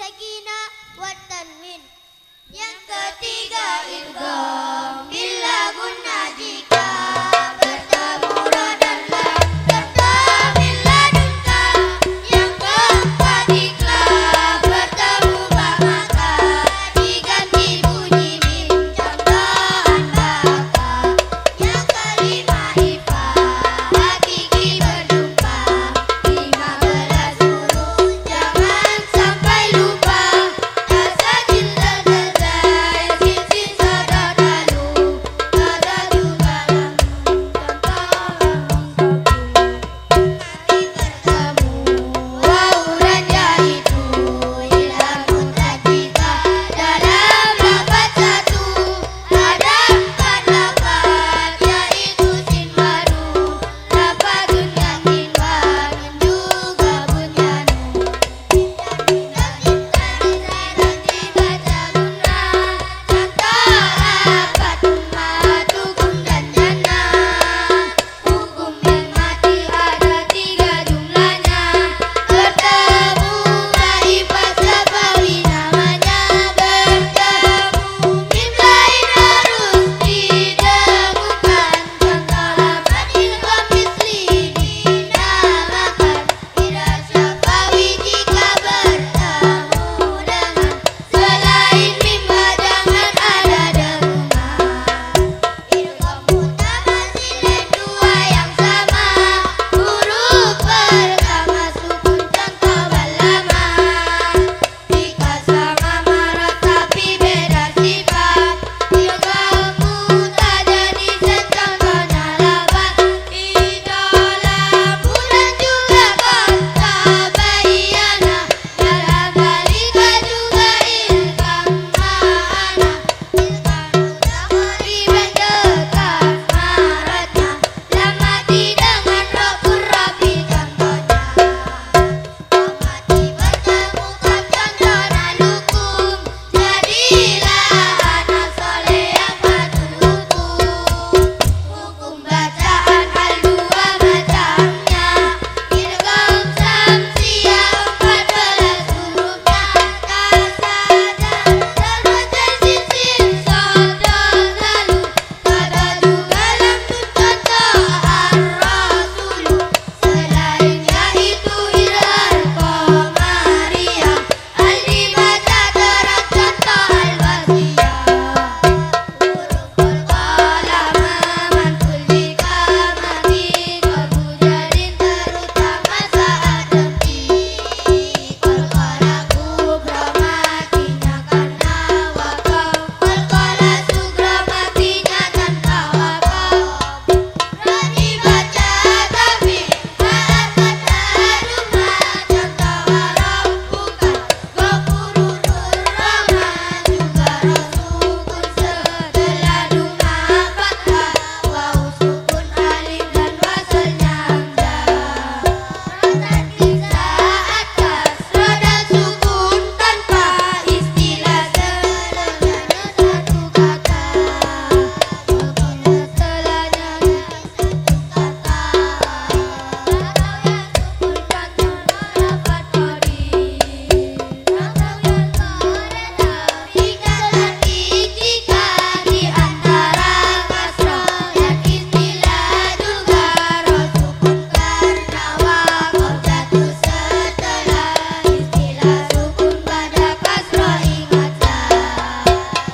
sakinah wa tanwin. Yang ketiga idgham bila gunna jika bertemu ra dan lam serta min ladunka. Yang keempat ikhlas bertemu ba maka diganti bunyi min contohan baka. Yang kelima ifa hakiki berjumpa 15 huruf jangan sampai lupa. Asajil zalzal sin sadar lalu ada juga lam contoh mari bertemu wau raja itu ilham mutatika dalam lafaz satu ada 4 lafaz yaitu sin baru lafazun yang min wa min juga bunyanu. Matukum dan jannah. Hukum yang mati ada 3 jumlahnya. Bertemu maifat sabawi namanya. Bertemu mim lain harus didengungkan. Contoh lafaz ilham misli dinamakan. Tidak syafawi jika bertemu dengan selain mimba jangan ada dengungan. Idgham mutamatsilain dua yang sama. Huruf pertama sukun contoh balama. Jika sama marot tapi beda sifat. Idgham mutajanizan contohnya lafaz idola bulan juga kata bayana. Dalam balika juga ilham ma'ana. Ilham mutakhariban dekat maratnya. Lam mati dengan rofur rapi contohnya. Mati bertemu kaf contoh nalukum. Jadilah anak soleh yang patuh hukum. Hukum bacaan hal 2 macamnya. Idgham samsiah 14 hurufnya. Kasadan terbaca sin sodo lalu. Ada juga lam contoh ar-rasulu. Selainnya itu ilal qamariyah. Al dibaca terang contoh al-wasiyah. Huruful qalam mantul jika mati kebujarin terutama saat tepi. Qalqala kubra matinya karena wakaf. Qalqala sugra matinya tanpa wakaf. Ra dibaca tapi saat kata rumah contoh rabbuka. Ghafurur rahman juga rasukun setelah dumah fathah. Waw sukun alif dan wasalnya hamzah. Rasakin saat kasrah dan sukun tanpa istilah setelahnya satu kata. Walaupun setelahnya satu kata. Atau yang sukun contoh lafaz qadir. Atau yang sore tapi laki jika di antara kasrah dan istilah juga rosukun karena wakaf jatuh setelah istilah sukun pada kasrah ingatlah.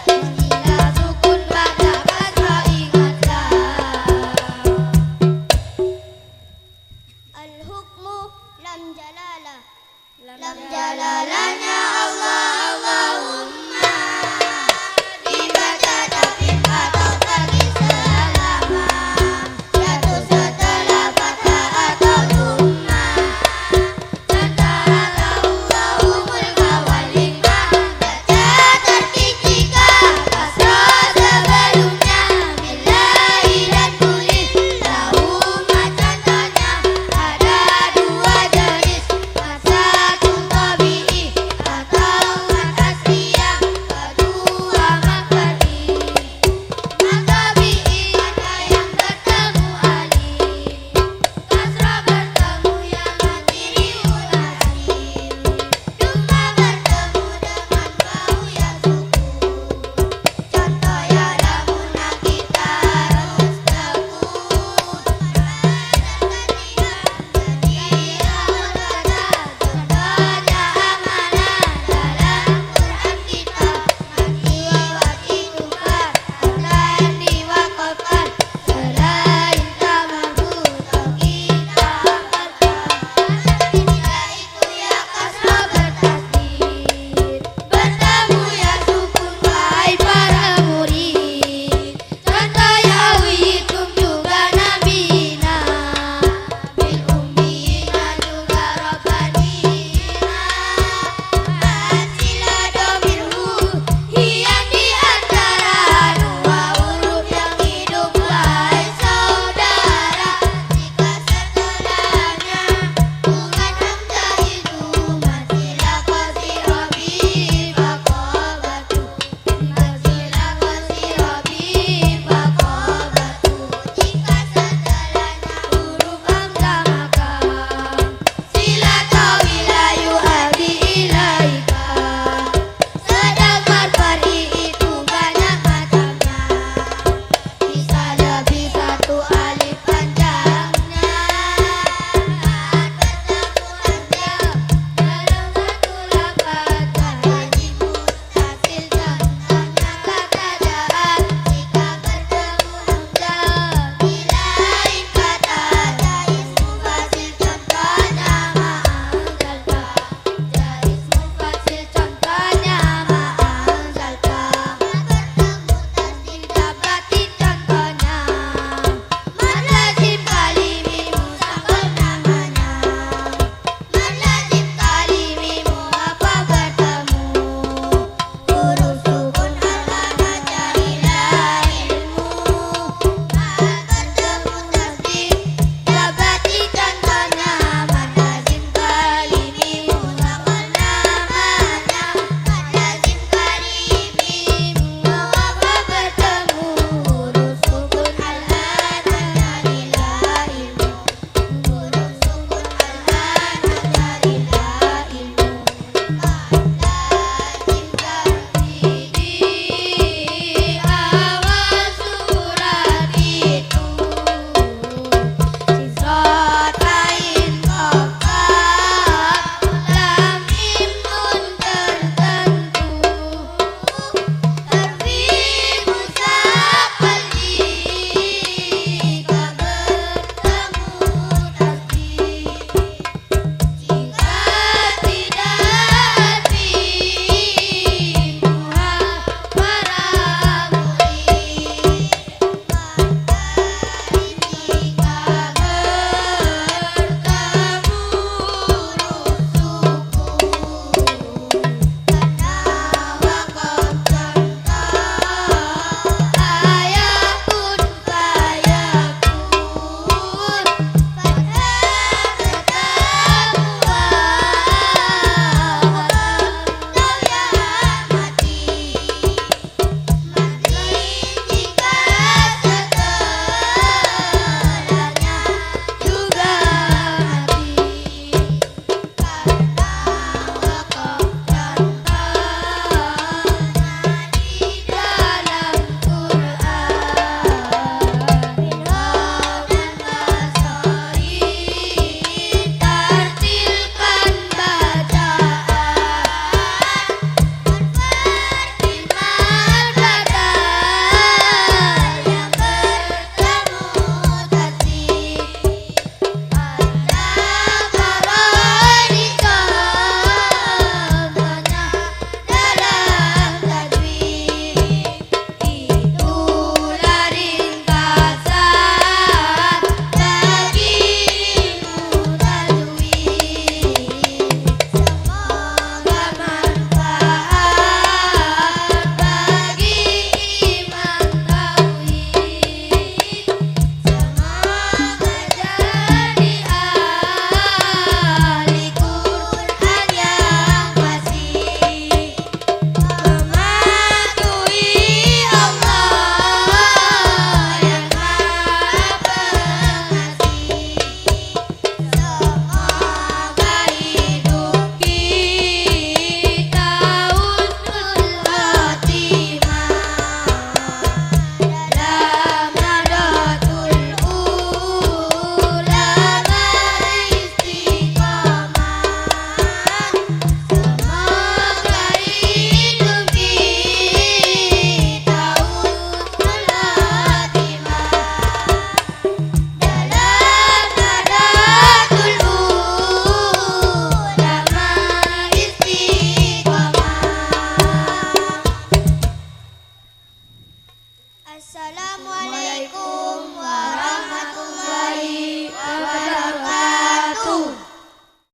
Istilah sukun pada kasrah ingatlah. Al-hukmu lam jalalah. Lam jalalahnya Allah Allahumma. Dibaca tapi atau tadi selama. Jatuh setelah fathah atau dumah. Antara Allahumul kawalimah. Baca terkik jika kasrah sebelumnya. Billahi dan tulis lahumma contohnya. Ada 2 jenis. Wasatun tabi'i Nabi